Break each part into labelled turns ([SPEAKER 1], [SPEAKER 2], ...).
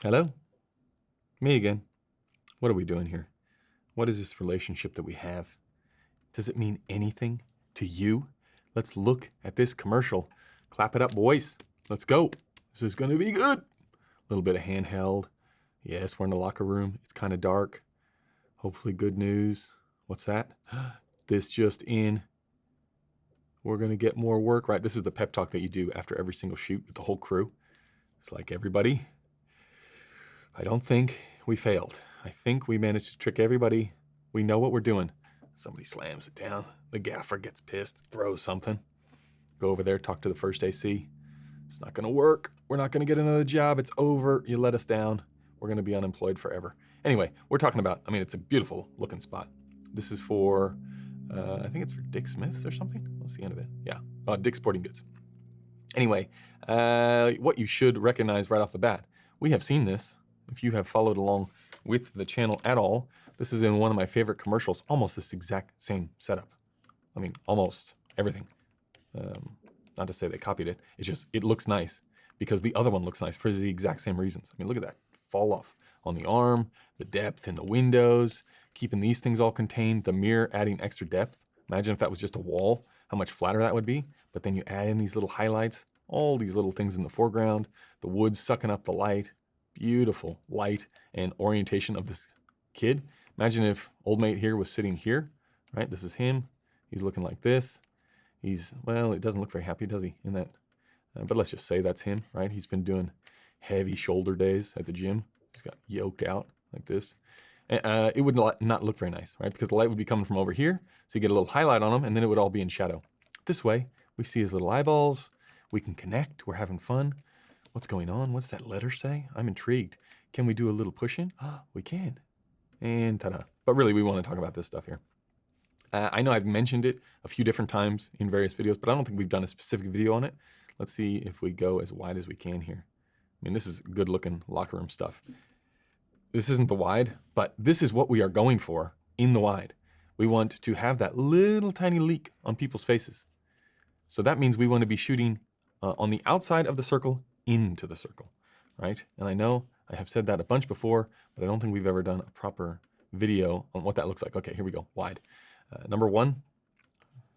[SPEAKER 1] Hello? Me again. What are we doing here? What is this relationship that we have? Does it mean anything to you? Let's look at this commercial. Clap it up, boys. Let's go. This is going to be good. A little bit of handheld. Yes, we're in the locker room. It's kind of dark. Hopefully good news. What's that? This just in. We're going to get more work, right? This is the pep talk that you do after every single shoot with the whole crew. It's like, everybody, I don't think we failed. I think we managed to trick everybody. We know what we're doing. Somebody slams it down. The gaffer gets pissed, throws something. Go over there, talk to the first AC. It's not going to work. We're not going to get another job. It's over. You let us down. We're going to be unemployed forever. Anyway, we're talking about, it's a beautiful looking spot. This is for, I think it's for Dick Smith's or something. What's the end of it? Yeah, Dick's Sporting Goods. Anyway, what you should recognize right off the bat, we have seen this. If you have followed along with the channel at all, this is in one of my favorite commercials, almost this exact same setup. Almost everything. Not to say they copied it, it's just, it looks nice because the other one looks nice for the exact same reasons. Look at that fall off on the arm, the depth in the windows, keeping these things all contained, the mirror adding extra depth. Imagine if that was just a wall, how much flatter that would be. But then you add in these little highlights, all these little things in the foreground, the wood sucking up the light, beautiful light and orientation of this kid. Imagine if old mate here was sitting here, right? This is him. He's looking like this. Well, it doesn't look very happy, does he, in that? But let's just say that's him, right? He's been doing heavy shoulder days at the gym. He's got yoked out like this. It would not look very nice, right? Because the light would be coming from over here, so you get a little highlight on him, and then it would all be in shadow. This way, we see his little eyeballs. We can connect. We're having fun. What's going on? What's that letter say? I'm intrigued. Can we do a little pushing? We can. And ta-da. But really, we want to talk about this stuff here. I know I've mentioned it a few different times in various videos, but I don't think we've done a specific video on it. Let's see if we go as wide as we can here. This is good looking locker room stuff. This isn't the wide, but this is what we are going for in the wide. We want to have that little tiny leak on people's faces. So that means we want to be shooting on the outside of the circle into the circle, right? And I know I have said that a bunch before, but I don't think we've ever done a proper video on what that looks like. Okay, here we go, wide. Number one,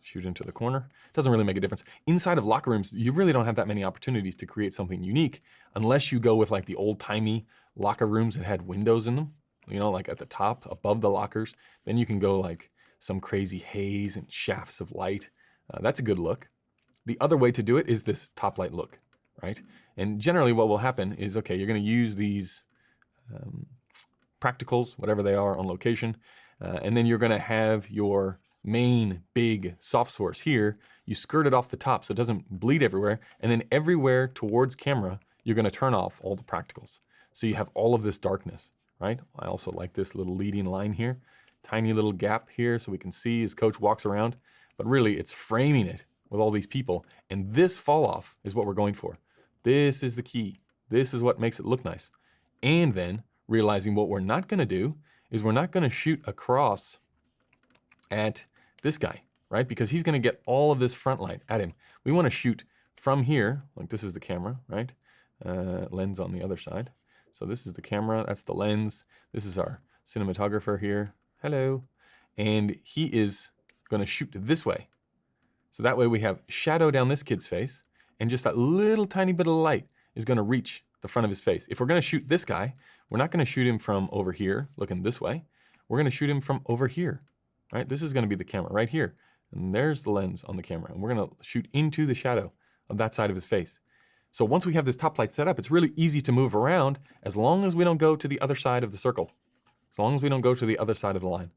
[SPEAKER 1] shoot into the corner. Doesn't really make a difference. Inside of locker rooms, you really don't have that many opportunities to create something unique unless you go with like the old-timey locker rooms that had windows in them, like at the top, above the lockers. Then you can go like some crazy haze and shafts of light. That's a good look. The other way to do it is this top light look, right? And generally what will happen is, okay, you're going to use these practicals, whatever they are, on location, and then you're going to have your main big soft source here. You skirt it off the top so it doesn't bleed everywhere, and then everywhere towards camera, you're going to turn off all the practicals. So you have all of this darkness, right? I also like this little leading line here, tiny little gap here so we can see as coach walks around, but really it's framing it with all these people, and this fall off is what we're going for. This is the key. This is what makes it look nice. And then realizing what we're not going to do is we're not going to shoot across at this guy, right? Because he's going to get all of this front light at him. We want to shoot from here, like this is the camera, right? Lens on the other side. So this is the camera, that's the lens. This is our cinematographer here. Hello. And he is going to shoot this way. So that way we have shadow down this kid's face, and just that little tiny bit of light is going to reach the front of his face. If we're going to shoot this guy, we're not going to shoot him from over here, looking this way. We're going to shoot him from over here, right? This is going to be the camera right here. And there's the lens on the camera. And we're going to shoot into the shadow of that side of his face. So once we have this top light set up, it's really easy to move around as long as we don't go to the other side of the circle. As long as we don't go to the other side of the line,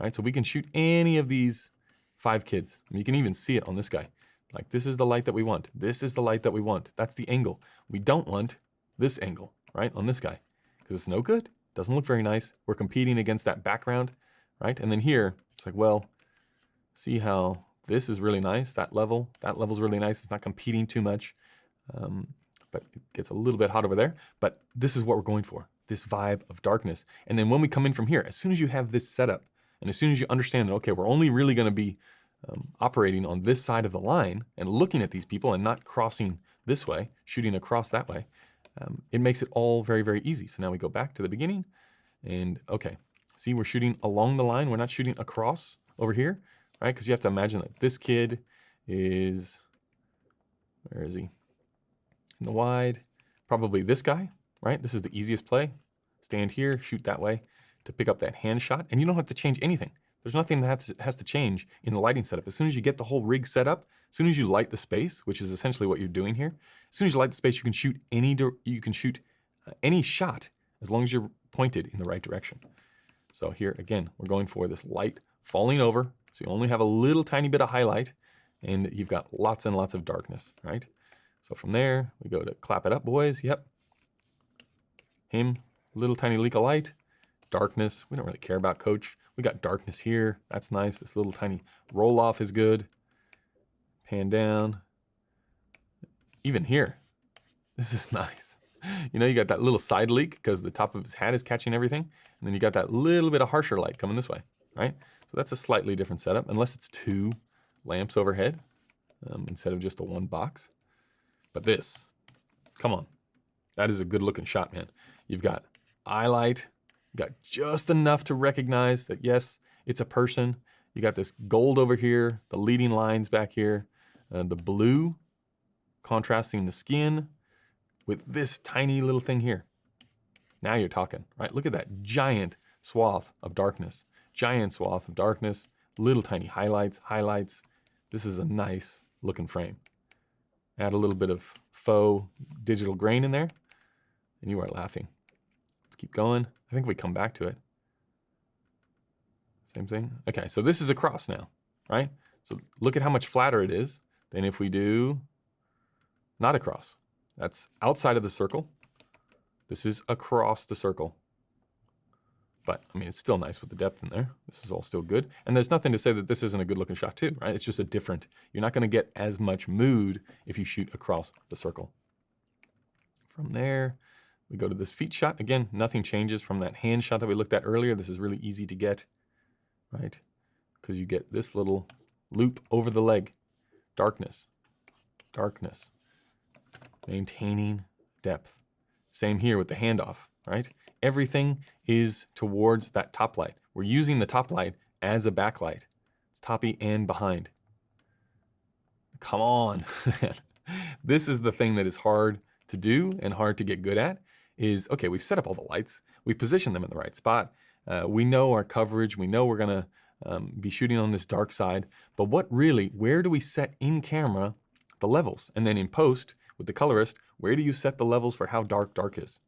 [SPEAKER 1] right? So we can shoot any of these 5 kids. You can even see it on this guy. Like, this is the light that we want. This is the light that we want. That's the angle. We don't want this angle, right, on this guy, because it's no good. Doesn't look very nice. We're competing against that background, right? And then here, it's like, well, see how this is really nice. That level's really nice. It's not competing too much, but it gets a little bit hot over there. But this is what we're going for, this vibe of darkness. And then when we come in from here, as soon as you have this set up, and as soon as you understand that, okay, we're only really going to be operating on this side of the line and looking at these people and not crossing this way, shooting across that way, it makes it all very, very easy. So now we go back to the beginning and okay, see, we're shooting along the line. We're not shooting across over here, right? Because you have to imagine that this kid is, where is he? In the wide, probably this guy, right? This is the easiest play. Stand here, shoot that way to pick up that hand shot, and you don't have to change anything. There's nothing that has to change in the lighting setup. As soon as you get the whole rig set up, as soon as you light the space, which is essentially what you're doing here, as soon as you light the space, you can shoot any shot as long as you're pointed in the right direction. So here again, we're going for this light falling over, so you only have a little tiny bit of highlight, and you've got lots and lots of darkness, right? So from there, we go to clap it up, boys. Yep. Him, little tiny leak of light, darkness. We don't really care about coach. We got darkness here. That's nice. This little tiny roll off is good. Pan down. Even here, this is nice. You know, you got that little side leak because the top of his hat is catching everything. And then you got that little bit of harsher light coming this way, right? So that's a slightly different setup, unless it's 2 lamps overhead instead of just a 1 box. But this, come on, that is a good looking shot, man. You've got eye light, you got just enough to recognize that, yes, it's a person. You got this gold over here, the leading lines back here, the blue contrasting the skin with this tiny little thing here. Now you're talking, right? Look at that giant swath of darkness, little tiny highlights. This is a nice looking frame. Add a little bit of faux digital grain in there, and you are laughing. Let's keep going. I think we come back to it. Same thing. Okay, so this is across now, right? So look at how much flatter it is than if we do not across. That's outside of the circle. This is across the circle. But, I mean, it's still nice with the depth in there. This is all still good. And there's nothing to say that this isn't a good looking shot too, right? It's just a different, you're not gonna get as much mood if you shoot across the circle. From there, we go to this feet shot. Again, nothing changes from that hand shot that we looked at earlier. This is really easy to get, right? Because you get this little loop over the leg. Darkness, maintaining depth. Same here with the handoff, right? Everything is towards that top light. We're using the top light as a backlight. It's toppy and behind. Come on. This is the thing that is hard to do and hard to get good at is, okay, we've set up all the lights. We've positioned them in the right spot. We know our coverage. We know we're gonna be shooting on this dark side. But where do we set in camera the levels? And then in post with the colorist, where do you set the levels for how dark is?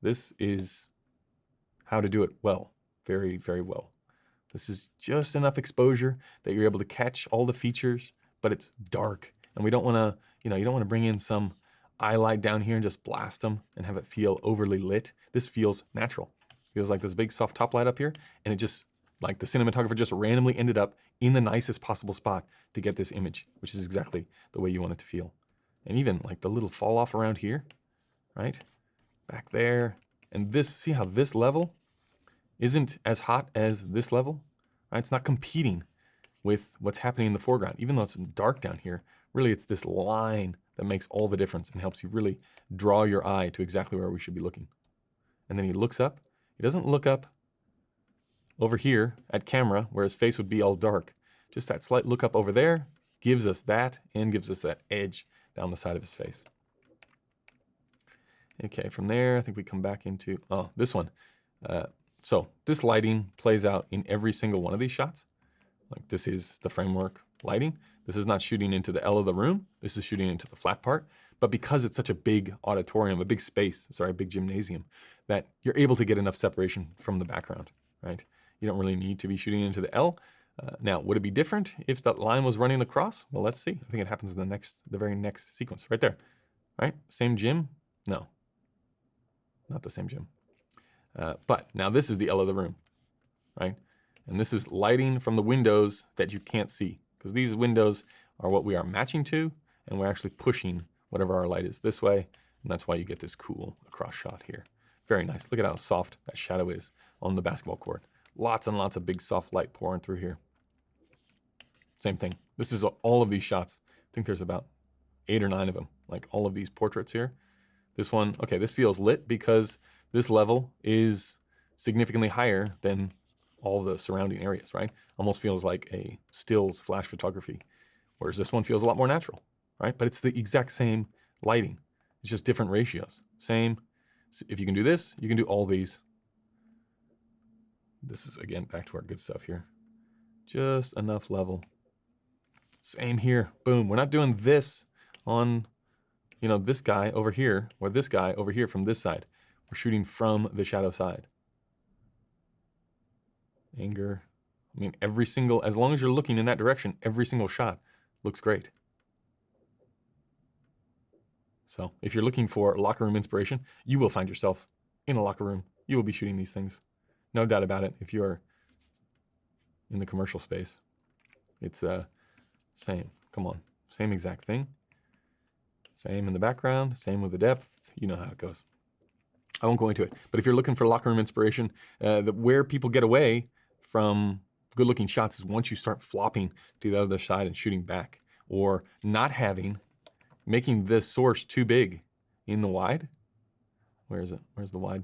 [SPEAKER 1] This is how to do it well, very, very well. This is just enough exposure that you're able to catch all the features, but it's dark. And we don't wanna, you don't wanna bring in some eye light down here and just blast them and have it feel overly lit. This feels natural. It feels like this big soft top light up here, and it just, like the cinematographer just randomly ended up in the nicest possible spot to get this image, which is exactly the way you want it to feel. And even like the little fall off around here, right? Back there. And this, see how this level isn't as hot as this level, right? It's not competing with what's happening in the foreground. Even though it's dark down here, really it's this line that makes all the difference and helps you really draw your eye to exactly where we should be looking. And then he looks up. He doesn't look up over here at camera where his face would be all dark. Just that slight look up over there gives us that and gives us that edge down the side of his face. Okay, from there, I think we come back into, this one. So this lighting plays out in every single one of these shots. Like this is the framework lighting. This is not shooting into the L of the room. This is shooting into the flat part. But because it's such a big auditorium, a big space, a big gymnasium, that you're able to get enough separation from the background, right? You don't really need to be shooting into the L. Now, would it be different if that line was running across? Well, let's see. I think it happens in the very next sequence, right there, right? Same gym? No, not the same gym. But now this is the L of the room, right? And this is lighting from the windows that you can't see, because these windows are what we are matching to, and we're actually pushing whatever our light is this way, and that's why you get this cool across shot here. Very nice. Look at how soft that shadow is on the basketball court. Lots and lots of big soft light pouring through here. Same thing. This is all of these shots. I think there's about 8 or 9 of them, like all of these portraits here. This one, okay, this feels lit because this level is significantly higher than all the surrounding areas, right? Almost feels like a stills flash photography, whereas this one feels a lot more natural, right? But it's the exact same lighting. It's just different ratios. Same. So if you can do this, you can do all these. This is, again, back to our good stuff here. Just enough level. Same here. Boom. We're not doing this on, you know, this guy over here, or this guy over here from this side. We're shooting from the shadow side. Anger. I mean, every single, as long as you're looking in that direction, every single shot looks great. So if you're looking for locker room inspiration, you will find yourself in a locker room. You will be shooting these things. No doubt about it. If you're in the commercial space, it's same. Come on. Same exact thing. Same in the background, same with the depth. You know how it goes. I won't go into it. But if you're looking for locker room inspiration, where people get away from good looking shots is once you start flopping to the other side and shooting back, or not making this source too big in the wide. Where is it? Where's the wide?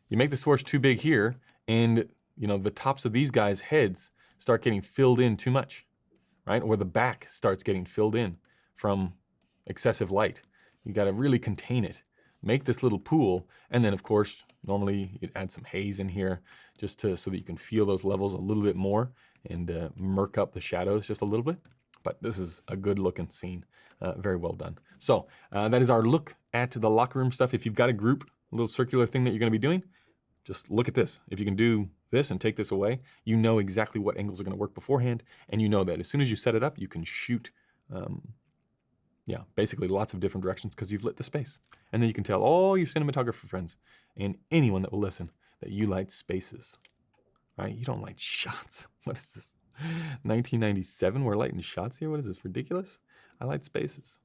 [SPEAKER 1] You make the source too big here, and you know the tops of these guys' heads start getting filled in too much, right? Or the back starts getting filled in from excessive light. You got to really contain it. Make this little pool, and then of course, normally you'd add some haze in here just so that you can feel those levels a little bit more and murk up the shadows just a little bit. But this is a good looking scene. Very well done. So that is our look at the locker room stuff. If you've got a group, a little circular thing that you're going to be doing, just look at this. If you can do this and take this away, you know exactly what angles are going to work beforehand, and you know that as soon as you set it up, you can shoot basically lots of different directions because you've lit the space. And then you can tell all your cinematographer friends and anyone that will listen that you light spaces, right? You don't light shots. What is this? 1997, we're lighting shots here? What is this, ridiculous? I light spaces.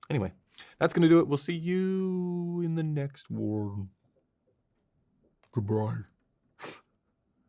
[SPEAKER 1] Anyway, that's going to do it. We'll see you in the next one. Goodbye.